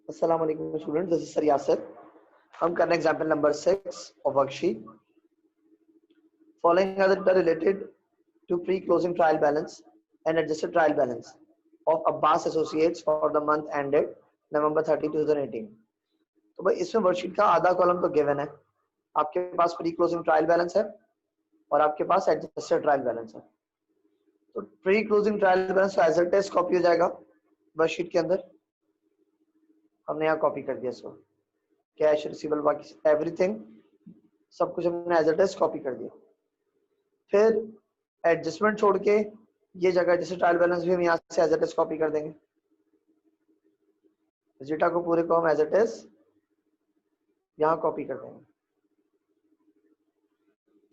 Assalamu alaikum students, this is Sir Yasir. हम करना example number 6 of worksheet. Following are the data related to pre-closing trial balance and adjusted trial balance of Abbas Associates for the month ended November 30, 2018. तो भाई इसमें worksheet का आधा column तो given है, आपके पास प्री क्लोजिंग ट्रायल बैलेंस है और आपके पास एडजस्टेड ट्रायल बैलेंस है। तो pre closing trial balance as it is copy हो जाएगा वर्कशीट के अंदर। हमने यहाँ कॉपी कर दिया इसको, कैश रिसीवेबल बाकी एवरीथिंग सब कुछ हमने एज इट इज कॉपी कर दिया। फिर एडजस्टमेंट छोड़ के ये जगह जैसे ट्रायल बैलेंस भी हम यहाँ से एज इट इज कॉपी कर देंगे। जीटा को पूरे को हम एज इट इज यहाँ कॉपी कर देंगे।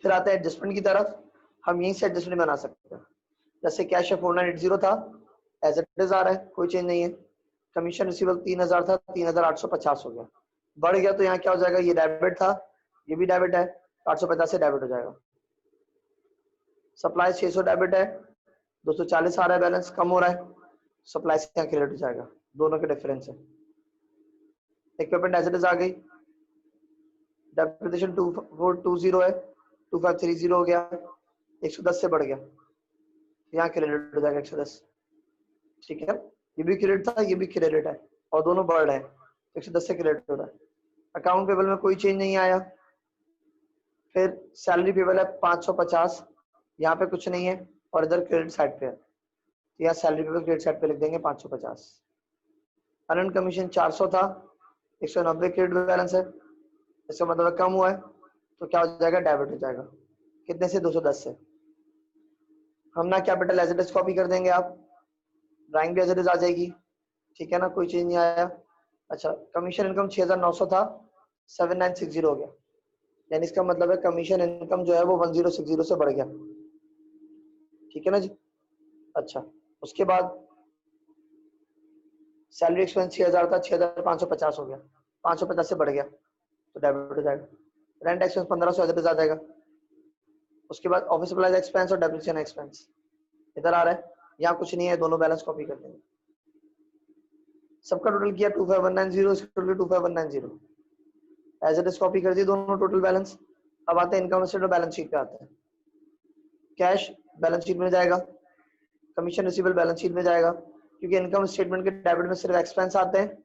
फिर आता है एडजस्टमेंट की तरफ, हम यहीं से एडजस्टमेंट बना सकते हैं। जैसे कैश 4980 था, एज इट इज आ रहा है, कोई चेंज नहीं है। कमीशन रिसीवेबल 3000 था, 3850 हो गया, बढ़ गया तो यहाँ क्या हो जाएगा, ये डेबिट था, ये भी डेबिट है, 850 से डेबिट हो जाएगा। सप्लाई 600 डेबिट है, 240 आ रहा है, बैलेंस कम हो रहा है, सप्लाई से यहाँ क्रेडिट हो जाएगा, दोनों के डिफरेंस है। इक्विपमेंट एज इट इज आ गई, डेप्रिसिएशन 2420 है, 2530 हो गया, 110 से बढ़ गया, यहाँ क्रेडिट हो जाएगा 110। ठीक है, ये भी क्रेडिट था, ये भी क्रेडिट है और दोनों बढ़ रहे हैं, 110 से क्रेडिट हो रहा है। अकाउंट पेबल में कोई चेंज नहीं आया। फिर सैलरी पेबल है 550, यहाँ पे कुछ नहीं है और इधर क्रेडिट साइड पे है, तो यहाँ सैलरी पेबल क्रेडिट साइड पे लिख देंगे 550। अर्न कमीशन 400 था, 190 क्रेडिट बैलेंस है, इसका मतलब कम हुआ है तो क्या हो जाएगा, डेबिट हो जाएगा। कितने से, 210 से। हम ना capital as it is copy कर देंगे, आप ड्राइंग भी एज इट इज आ जाएगी। ठीक है ना, कोई चेंज नहीं आया। अच्छा, कमीशन इनकम 6900 था, 7960 हो गया, यानी इसका मतलब है कमीशन इनकम जो है वो 1060 से बढ़ गया। ठीक है ना जी। अच्छा, उसके बाद सैलरी एक्सपेंस 6000 था, 6550 हो गया, 550 से बढ़ गया तो डेबिट हो जाएगा। Rent expense 1500 as it is आ जाएगा। उसके बाद ऑफिस सप्लाइज एक्सपेंस और डेप्रिसिएशन एक्सपेंस इधर आ रहा है, यहाँ कुछ नहीं है, दोनों बैलेंस कॉपी कर देंगे। सबका टोटल किया 25190, इसका total 25190 as it is copy कर दी दोनों टोटल बैलेंस। अब आते हैं इनकम स्टेटमेंट बैलेंस शीट पे आते हैं। कैश बैलेंस शीट में जाएगा, कमीशन रिसीवेबल बैलेंस शीट में जाएगा, क्योंकि इनकम स्टेटमेंट के डेबिट में सिर्फ एक्सपेंस आते हैं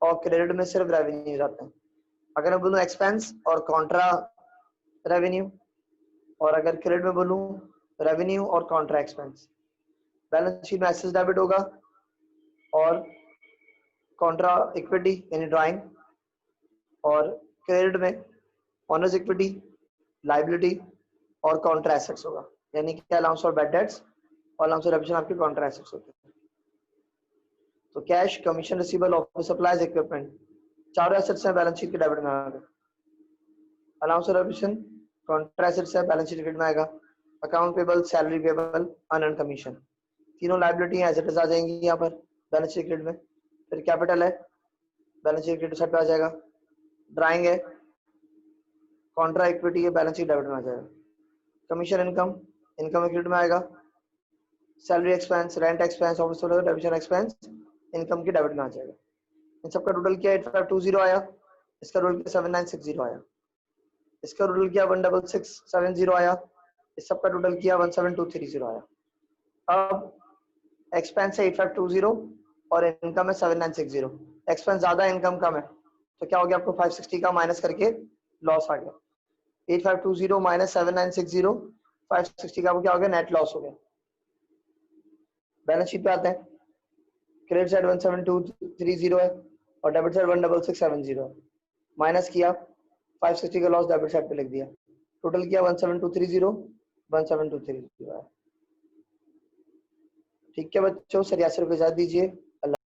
और क्रेडिट में सिर्फ रेवेन्यूज आते हैं। अगर मैं बोलूँ एक्सपेंस और कॉन्ट्रा रेवेन्यू, और अगर क्रेडिट में बोलूँ रेवेन्यू और कॉन्ट्रा एक्सपेंस, बैलेंस शीट में एसेट्स डेबिट होगा और कॉन्ट्रा इक्विटी यानी ड्राइंग, और क्रेडिट में ऑनर्स इक्विटी, लायबिलिटी और कॉन्ट्रा एसेट्स होगा, यानी कि अलाउंस फॉर बैड डेट्स और अलाउंस फॉर डेप्रिसिएशन आपके कॉन्ट्रा एसेट्स होते हैं। तो cash, commission receivable, office supplies, equipment, चारों एसेट्स हैं, बैलेंस शीट के डेबिट में आ गए। Allowance for depreciation Contra assets है, बैलेंस शीट क्रेडिट में आएगा। Account payable, salary payable, unearned commission, तीनों लायबिलिटी हैं, एसेट्स आ जाएंगी यहाँ पर बैलेंस शीट क्रेडिट में। फिर कैपिटल है, बैलेंस शीट क्रेडिट साइड पे आ जाएगा। ड्राइंग है, कॉन्ट्रा इक्विटी है, बैलेंस शीट डेबिट में आ जाएगा। कमीशन इनकम, इनकम क्रेडिट में आएगा। Salary expense, rent expense, office depreciation expense income के डेबिट में आ जाएगा। इन सबका टोटल किया 8520 आया, इसका टोटल किया 7960 आया, इसका टोटल किया 16670 आया, इस सबका टोटल किया 17230 आया। अब एक्सपेंस है 8520 और इनकम है 7960। एक्सपेंस ज्यादा, इनकम कम है, तो क्या हो गया, आपको 560 का माइनस करके लॉस आ गया। 8520 माइनस 7960, 560 का क्या हो गया, नेट लॉस हो गया। बैलेंस शीट पे आते हैं। क्रेडिट साइड 17230 है और डेबिट साइड 16670 है। माइनस किया, 560 का लॉस डेबिट साइड पे लिख दिया, टोटल किया 17230, 17230 है। ठीक है बच्चों, सर यासर को इजाजत दीजिए।